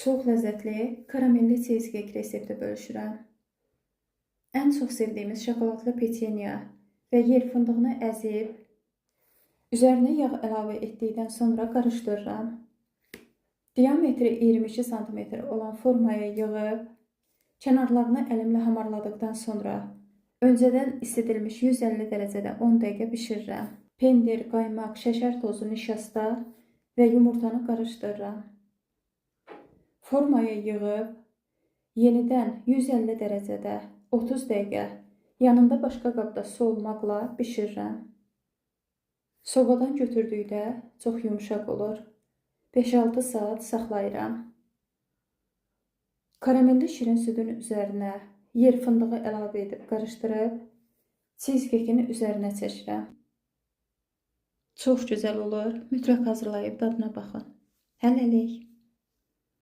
Çox ləzzətli karamelli cheesecake resepti bölüşürəm. Ən çox sevdiyimiz şokoladlı peçenya və yer fındığını əzib, üzərinə yağ əlavə etdikdən sonra qarışdırıram. Diametri 22 sm olan formaya yığıb, kənarlarını əlimlə hamarladıqdan sonra öncədən isidilmiş 150 dərəcədə 10 dəqiqə bişirirəm. Pendir, qaymaq, şəkər tozu, nişasta və yumurtanı qarışdırıram. Formaya yığıb, yenidən 150 dərəcədə 30 dəqiqə yanında başqa qabda su olmaqla bişirirəm. Sobadan götürdükdə çox yumuşaq olur. 5-6 saat saxlayıram. Karamelli şirin südün üzərinə yer fındığı əlavə edib qarışdırıb, cheesecake-in üzərinə çəkirəm. Çox gözəl olur. Mütləq hazırlayıb dadına baxın. Hələlik.